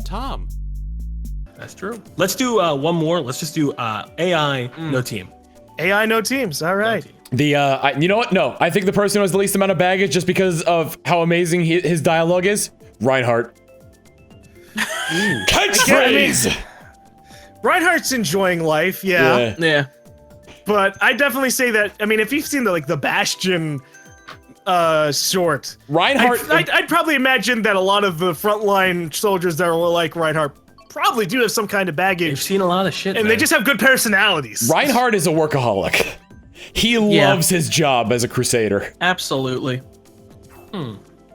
Tom. That's true. Let's do one more. Let's just do AI, no team. AI, no teams. All right. No team. You know what? No, I think the person who has the least amount of baggage, just because of how amazing his dialogue is, Reinhardt. Catchphrase. Reinhardt's enjoying life, yeah. Yeah. But I definitely say that. I mean, if you've seen the Bastion short, Reinhardt. I'd probably imagine that a lot of the frontline soldiers that are like Reinhardt probably do have some kind of baggage. You've seen a lot of shit, and they just have good personalities. Reinhardt is a workaholic. He loves his job as a crusader. Absolutely.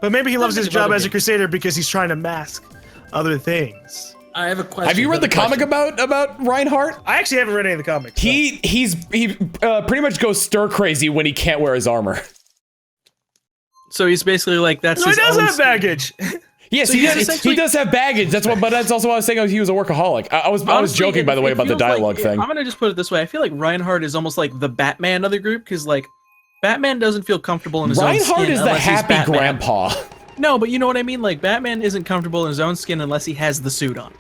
But maybe he loves his job as a crusader because he's trying to mask other things. I have a question. Have you read the comic about Reinhardt? I actually haven't read any of the comics. He pretty much goes stir crazy when he can't wear his armor. So he's basically like, that's So he his does own have baggage. Yes, So he he's does. essentially- He does have baggage. That's what. But that's also why I was saying he was a workaholic. I was Honestly, joking, by the way, it about the feels like- dialogue thing. I'm gonna just put it this way. I feel like Reinhardt is almost like the Batman of the group, because like, Batman doesn't feel comfortable in his own skin. Reinhardt is the unless he's happy Batman. grandpa. No, but you know what I mean? Like, Batman isn't comfortable in his own skin unless he has the suit on.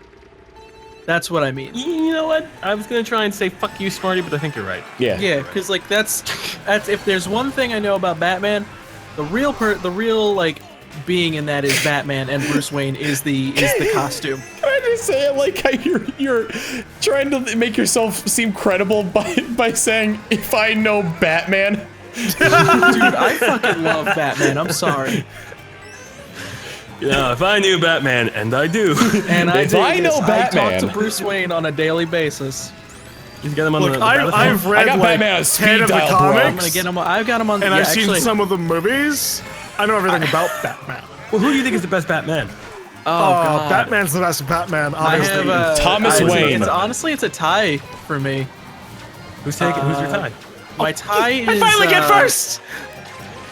That's what I mean. You know what? I was gonna try and say fuck you, Smarty, but I think you're right. Yeah. Yeah, because like that's if there's one thing I know about Batman, the real like being in that is Batman, and Bruce Wayne is the costume. Can I just say it like how you're trying to make yourself seem credible by saying, if I know Batman? Dude, I fucking love Batman. I'm sorry. Yeah, if I knew Batman, and I do. And If I know I Batman- talk to Bruce Wayne on a daily basis. You get him on Look, the I've read I got like Batman on 10 speed of the dial, bro. comics, I'm gonna get him. I've got him on. and yeah, I've seen actually, some of the movies. I know everything about Batman. Well, who do you think is the best Batman? Oh god, Batman's the best Batman, I obviously. have Thomas Wayne. Honestly, it's a tie for me. Who's taking? Who's your tie? My tie is. I finally get first!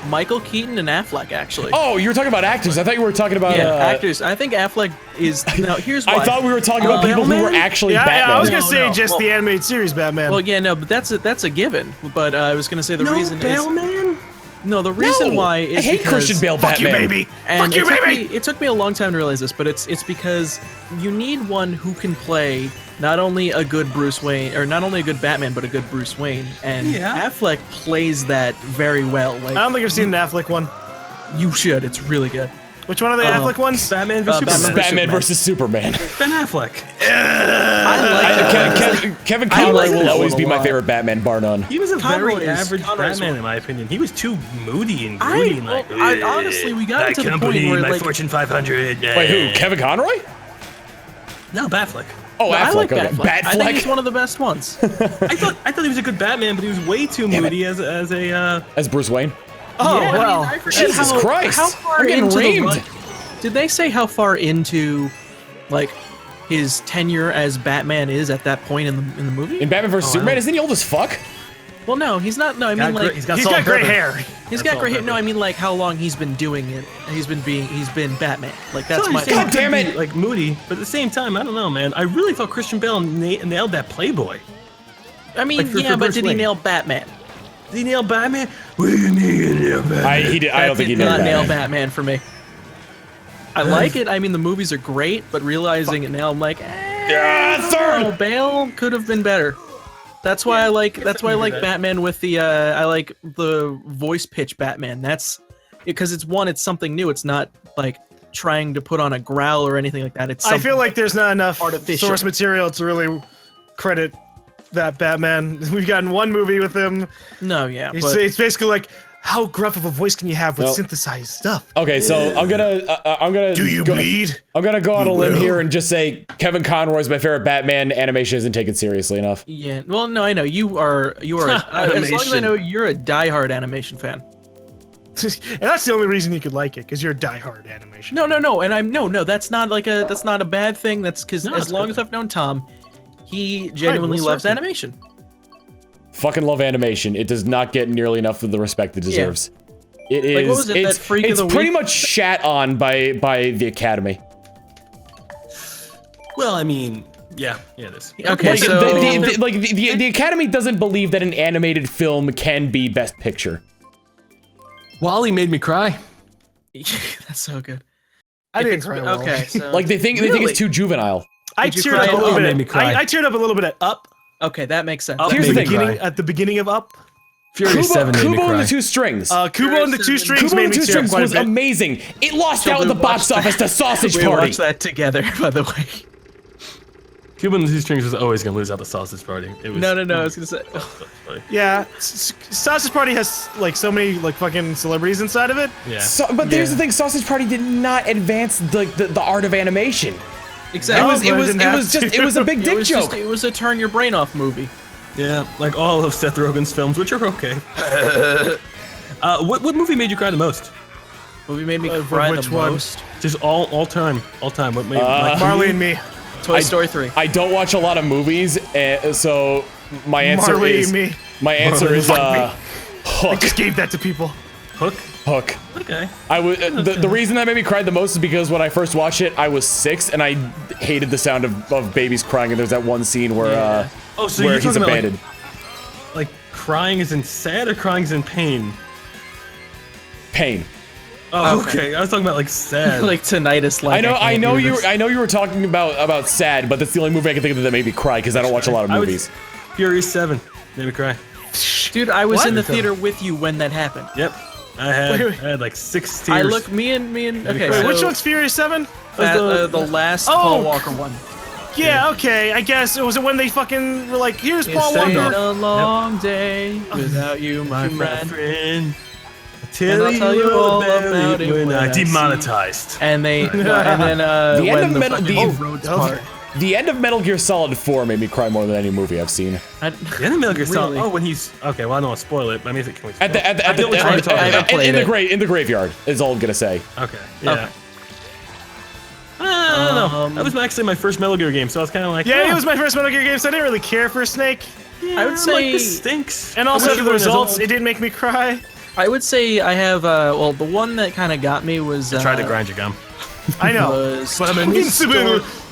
Michael Keaton and Affleck, actually. Oh, you were talking about actors. I thought you were talking about yeah, actors. I think Affleck is. Now, here's why. I thought we were talking about people who were actually Batman. I was gonna say No, just well- the animated series Batman. Well, yeah, no, but that's a given. But I was gonna say the reason is man. no. The reason why is I hate because, Christian Bale Fuck Batman. you, baby! And Fuck you, baby! it took me a long time to realize this, but it's because you need one who can play not only a good Bruce Wayne, or not only a good Batman, but a good Bruce Wayne. And Yeah. Affleck plays that very well. Like, I don't think I've seen an Affleck one. you should. It's really good. Which one are the Affleck ones? Batman vs Superman. Batman versus Superman. Ben Affleck. I like Kevin I Conroy like will that always one be a my lot. favorite Batman, bar none. He was a Conroy very is- average Conroy's Batman, one. in my opinion. He was too moody and I- broody and like. I honestly, we got to the point where like Fortune 500. Wait, who? Kevin Conroy? No, Batfleck. Oh, I Affleck. like Okay. Batfleck. I think he's Batfleck one of the best ones. I thought he was a good Batman, but he was way too moody as a. as Bruce Wayne. Oh, Yeah, I mean, well. I forget Jesus how, Christ. How far I'm getting into the reamed. run- Did they say how far into, like, his tenure as Batman is at that point in the movie? In Batman vs Superman, isn't he old as fuck? Well, no, he's not. No, I mean like he's He's salt got and gray pepper. hair. he's got great. No, I mean like how long he's been doing it. He's been Batman. Like that's So my. you're saying God damn he could it. be, like moody, but at the same time, I don't know, man. I really thought Christian Bale nailed that Playboy. I mean, like for yeah, but Bruce did he Wayne. nail Batman? Did he nail Batman? What do you mean he nailed Batman? I don't think he did did not that. nail Batman for me. I like it. I mean, the movies are great, but realizing it now, I'm like, Third. Bale could have been better. That's why I like. That's why I like Batman with the. I like the voice pitch Batman. That's because it's something new. It's not like trying to put on a growl or anything like that. It's. I feel like there's not enough artificial. source material to really credit that Batman. We've gotten one movie with him. No, yeah, It's, but it's basically like, how gruff of a voice can you have with Well- synthesized stuff? Okay, so I'm gonna. Do you bleed? I'm gonna go on a limb will. here and just say Kevin Conroy is my favorite Batman. Animation isn't taken seriously enough. yeah. Well, no, I know you are. You are. As long as I Animation. know, you're a diehard animation fan. And that's the only reason you could like it, because you're a diehard animation. No, and I'm no. That's not like that's not a bad thing. That's because No, as it's long good. as I've known Tom, he genuinely we'll loves circle. animation. Fucking love animation. It does not get nearly enough of the respect it deserves. It is. Like, what was it, that it's Freak of it's the pretty Week? much shat on by the Academy. Well, I mean, yeah, it is. Okay, Like, so the Academy doesn't believe that an animated film can be Best Picture. Wally made me cry. that's so good. I If didn't it's- cry. Well. Okay, so Like they think Really? it's too juvenile. I Did you teared cry up a at little all? bit. Made me cry. I teared up a little bit at Up. okay, that makes sense. Up That Here's made the me thing. cry. At the beginning of Up. Furious 7 made me Kubo cry. and the Two Strings. Kubo and the Two Strings Kubo made and me the Two tear up Strings quite a was bit. amazing. It lost out we at the box watched office to Sausage we Party. watched that together, by the way. Cuban and the Two Strings was always gonna lose out the Sausage Party. It was No. I was gonna say. Yeah, Sausage Party has like so many like fucking celebrities inside of it. yeah. So, but here's the thing: Sausage Party did not advance the art of animation. Exactly. It was a big dick joke. It was a turn your brain off movie. Yeah, like all of Seth Rogen's films, which are okay. What movie made you cry the most? Movie made me cry which the one? most. Just all time. What made like, Marley and Me. Toy Story 3. I don't watch a lot of movies, so my answer Marley is and Me. my answer is I Hook. just gave that to people. Hook? Hook. Okay. I was the reason that made me cry the most is because when I first watched it, I was 6 and I hated the sound of babies crying. And there's that one scene where Oh, so where you're he's talking about abandoned. like crying is in sad or crying is in pain? Pain. Oh, okay. I was talking about like sad. Like tinnitus. Like I know you were talking about sad, but that's the only movie I can think of that made me cry because I don't watch a lot of movies. Furious 7 made me cry. Dude, I was What? in the theater with you when that happened. Yep. I had Wait. I had like 6 tears. I look, me and okay. Wait, Wait, which so one's Furious 7? the last Paul Walker one. Yeah, okay. I guess it was when they fucking were like, here's Paul send Walker. Been a long day without you, my friend. friend. And I'll tell you all about it when when I I see- demonetized. And they, and then The when end of Metal fucking the, roads part. the end of Metal Gear Solid 4 made me cry more than any movie I've seen. I, The end of Metal Gear Solid. Really? Oh, when he's okay. Well, I don't want to spoil it. But I mean, can we spoil At the it? I get what you're talking about. played it. in the graveyard is all I'm gonna say. Okay. Yeah. Okay. I don't know. That was actually my first Metal Gear game, so I was kind of like, Yeah, oh, it was my first Metal Gear game, so I didn't really care for Snake. yeah, I would I'm say- like, this stinks. And I also wish the it weren't as results, old. it didn't make me cry. I would say I have well the one that kind of got me was Try to grind your gum. I know. was But I'm Toy invincible. Story-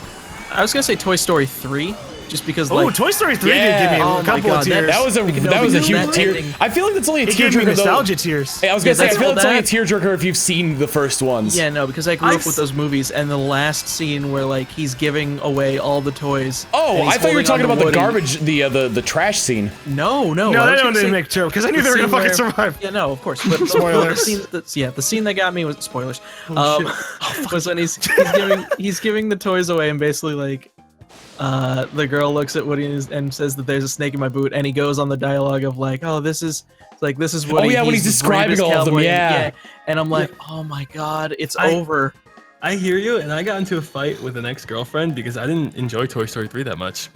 I was gonna say Toy Story 3, just because Oh, like Toy Story 3 Yeah. did give me Oh a my couple God, of tears. That was a because huge that tear. ending- I feel like that's only a it gave me tearjerker though. nostalgia tears. Hey, I was gonna say I that's feel all like it's only a that- tearjerker if you've seen the first ones. yeah no because I grew up I've with those movies and the last scene where like he's giving away all the toys. Oh, and he's I thought you were holding talking onto about the Woody. garbage, the trash scene. No, No, I that was one gonna didn't say make true because I knew they were the gonna scene fucking where- survive. Yeah, no, of course. But Spoilers. the scene that got me was spoilers. Oh, Was when he's giving the toys away and basically like the girl looks at Woody and says that there's a snake in my boot, and he goes on the dialogue of like, oh, this is Woody. Oh, yeah, when he's the describing bravest all of them, cowboy. yeah. And I'm like, oh my god, it's I- over. I hear you, and I got into a fight with an ex-girlfriend because I didn't enjoy Toy Story 3 that much.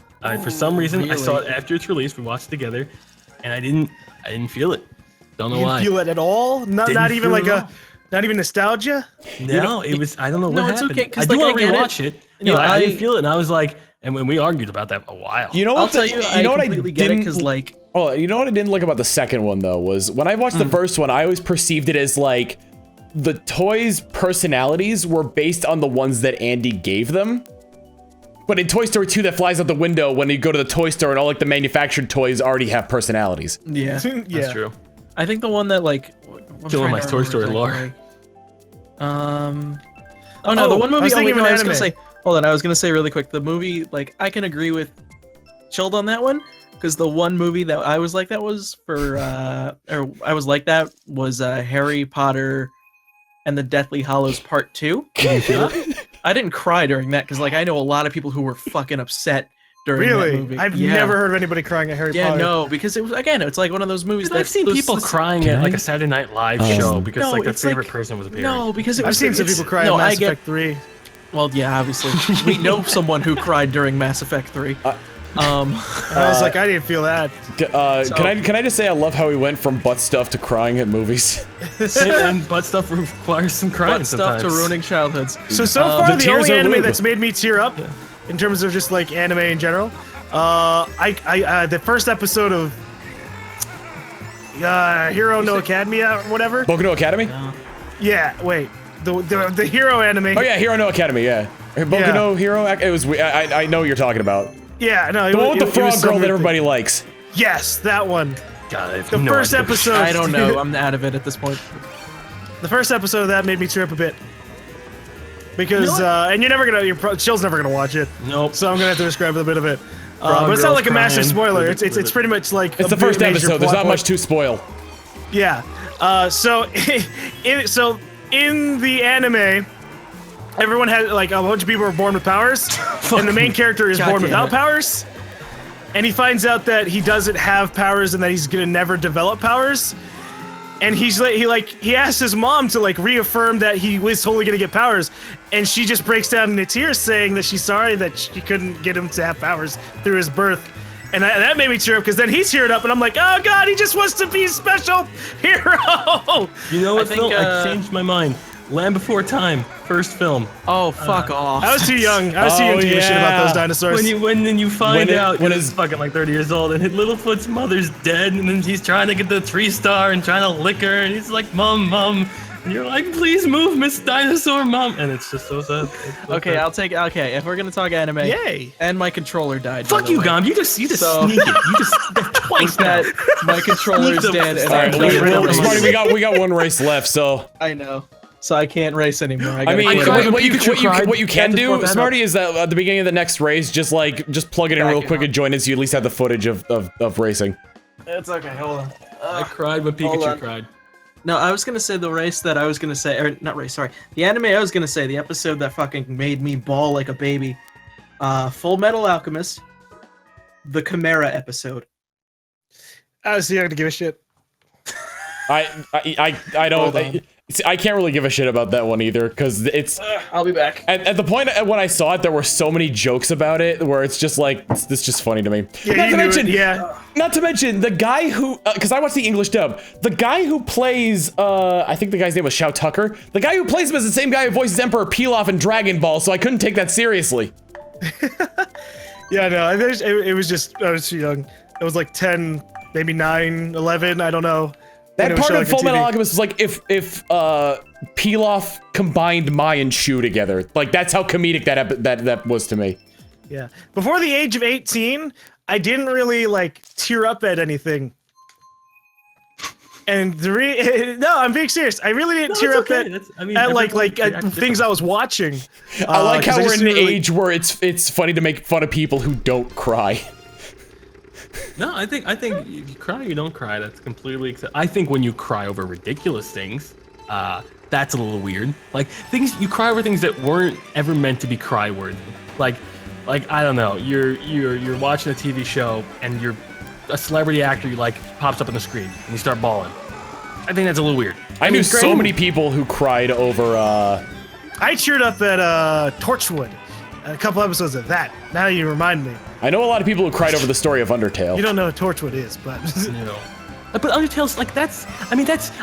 For some reason, I saw it really? after its release. We watched it together, and I didn't feel it. Don't know You why. didn't feel it at all? Not Didn't even feel like it at all. not even nostalgia? No, it was. I don't know what No, it's happened. okay, 'cause, I do like, want to I get rewatch it. No, I didn't I- feel it, and I was like, and when we argued about that a while. You know I'll what? tell you, you know what I completely get it didn't because like Oh, you know what I didn't like about the second one though was when I watched the first one, I always perceived it as like the toys' personalities were based on the ones that Andy gave them. But in Toy Story 2, that flies out the window when you go to the toy store and all like the manufactured toys already have personalities. yeah. Yeah. That's true. I think the one that like I'm Killing trying my to Toy remember Story lore. exactly. Oh no, the one I movie. was Oh, wait, thinking no, of I an was gonna anime. say. Hold on, I was gonna say really quick. The movie, like, I can agree with Chilled on that one because the one movie that I was like that was for, or I was like that was Harry Potter and the Deathly Hallows Part 2. I didn't cry during that because like I know a lot of people who were fucking upset during that Really? movie. I've Yeah. never heard of anybody crying at Harry Yeah, Potter. no, because it was again, it's like one of those movies Dude, that I've seen those- people those- crying at like a Saturday Night Live show because No, like their it's favorite like- person was appearing. No, because it I've was seen some it's- people cry no, at Mass I get, Effect 3. Well, yeah, obviously. We know someone who cried during Mass Effect 3. And I was like, I didn't feel that. Can I just say I love how we went from butt stuff to crying at movies? And butt stuff requires some crying Butt stuff sometimes. to ruining childhoods. So far, the the tears only are anime lube. that's made me tear up, in terms of just like anime in general, the first episode of Hero no Academia or whatever. Boku no Academy? Yeah, wait, the Hero anime. Oh yeah, Hero no Academy, yeah. Boku Yeah. no Hero, it was, I know what you're talking about. Yeah, no, The one with the it frog was some girl that weird everybody likes. thing. Yes, that one. God, I have The no first idea. episode. I don't know. I'm out of it at this point. The first episode of that made me tear up a bit. because and you're never gonna, Chill's never gonna watch it. Nope. So I'm gonna have to describe a bit of it. But it's not like a massive spoiler. It's pretty much like It's the first episode. There's not much to spoil. Yeah. So in the anime, everyone has like a bunch of people are born with powers, and the main character is born without powers. And he finds out that he doesn't have powers and that he's gonna never develop powers. And he asks his mom to like reaffirm that he was totally gonna get powers, and she just breaks down into tears saying that she's sorry that she couldn't get him to have powers through his birth. And that made me tear up because then he teared up and I'm like, oh god, he just wants to be a special hero. You know what, Phil? I changed my mind. Land Before Time, first film. Oh, fuck off. I was too young. I was too young to give a shit about those dinosaurs. When you find out when he's fucking like 30 years old and Littlefoot's mother's dead and then he's trying to get the 3-star and trying to lick her and he's like, Mom. And you're like, please move, Miss Dinosaur, Mom. And it's just so sad. Okay, I'll take. Okay, if we're gonna talk anime, yay! And my controller died. Fuck you, Gom. You just sneak it. You just twice that. My controller's dead. And Smarty, we got one race left, so I know. So I can't race anymore. I mean, what you can do, Smarty, is that at the beginning of the next race, just plug it in real quick and join it, so you at least have the footage of racing. It's okay. Hold on. I cried when Pikachu cried. No, I was gonna say the race that I was gonna say, or not race. Sorry, the anime I was gonna say, the episode that fucking made me bawl like a baby. Full Metal Alchemist, the Chimera episode. I was too young to give a shit. I don't. I can't really give a shit about that one either, because it's. I'll be back. At the point when I saw it, there were so many jokes about it where it's just like, it's just funny to me. Yeah, Not to mention the guy who, because I watched the English dub, the guy who plays, I think the guy's name was Shao Tucker. The guy who plays him is the same guy who voices Emperor Pilaf in Dragon Ball, so I couldn't take that seriously. Yeah, no, it was just, I was too young. It was like 10, maybe 9, 11, I don't know. That part of Full Metal Alchemist was like if Pilaf combined Mai and Shu together. Like, that's how comedic that was to me. Yeah. Before the age of 18, I didn't really like tear up at anything. And no, I'm being serious. I really didn't tear up at things I was watching. I like how we're in an age where it's funny to make fun of people who don't cry. No, I think if you cry, you don't cry. That's completely. I think when you cry over ridiculous things, that's a little weird. Like things you cry over things that weren't ever meant to be cry worthy. Like I don't know. You're watching a TV show and a celebrity actor you like pops up on the screen and you start bawling. I think that's a little weird. I knew so many people who cried over. I cheered up at Torchwood. A couple episodes of that. Now you remind me. I know a lot of people who cried over the story of Undertale. You don't know what Torchwood is, but no. But Undertale's like that's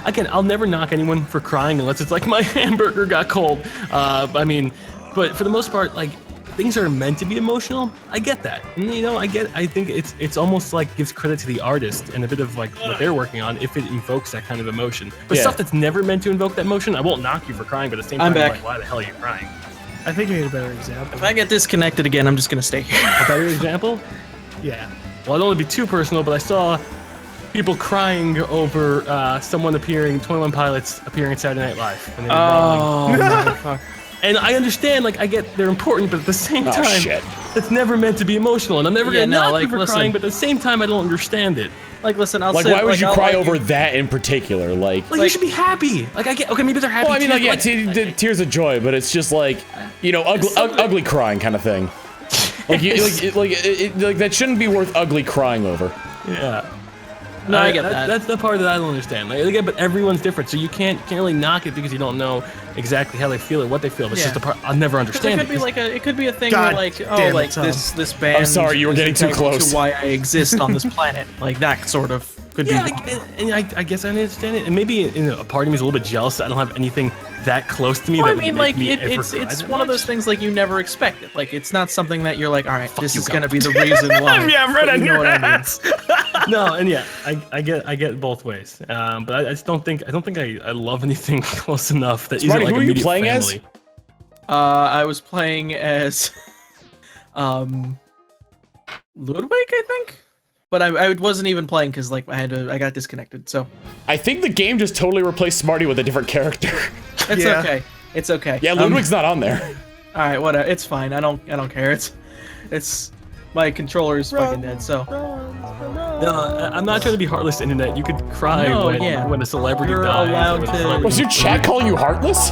again, I'll never knock anyone for crying unless it's like my hamburger got cold. But for the most part, like things are meant to be emotional. I get that. And, I think it's almost like gives credit to the artist and a bit of like what they're working on if it invokes that kind of emotion. But stuff that's never meant to invoke that emotion, I won't knock you for crying, but at the same time, I'm like, why the hell are you crying? I think you need a better example. If I get disconnected again, I'm just gonna stay here. A better example? Yeah. Well, I'd only be too personal, but I saw people crying over someone 21 Pilots appearing in Saturday Night Live. And they were motherfucker. And I understand, like, I get they're important, but at the same time, it's never meant to be emotional. And I'm never gonna knock you for crying, but at the same time, I don't understand it. Like, listen, I'll say, why would you cry over that in particular? Like you should be happy. Like, I get, okay, maybe they're happy. Well, I mean, tears of joy, but it's just like, ugly crying kind of thing. Like, that shouldn't be worth ugly crying over. Yeah. No, I get that. That's the part that I don't understand. Like, again, but everyone's different, so you can't really knock it because you don't know exactly how they feel or what they feel. It's just a part I'll never understand. It could be a thing where this band. I'm sorry, you were getting too close. To why I exist on this planet, like that sort of could be. And I guess I understand it, and maybe a part of me is a little bit jealous that I don't have anything that close to me. Well, that I mean, like it's one of those things like you never expect it. Like it's not something that you're like, all right, this is gonna be the reason why. Yeah, I'm right on your ass. No, and I get both ways. But I just don't think I love anything close enough that isn't like who are you playing family. As? I was playing as Ludwig, I think. But I wasn't even playing because like I got disconnected. So I think the game just totally replaced Smarty with a different character. It's okay. It's okay. Yeah, Ludwig's not on there. All right, whatever. It's fine. I don't care. It's my controller is fucking dead. So No, I'm not trying to be heartless, internet. You could cry No, when, yeah. when a celebrity You're dies. allowed when a to- celebrity- Was your chat calling you heartless?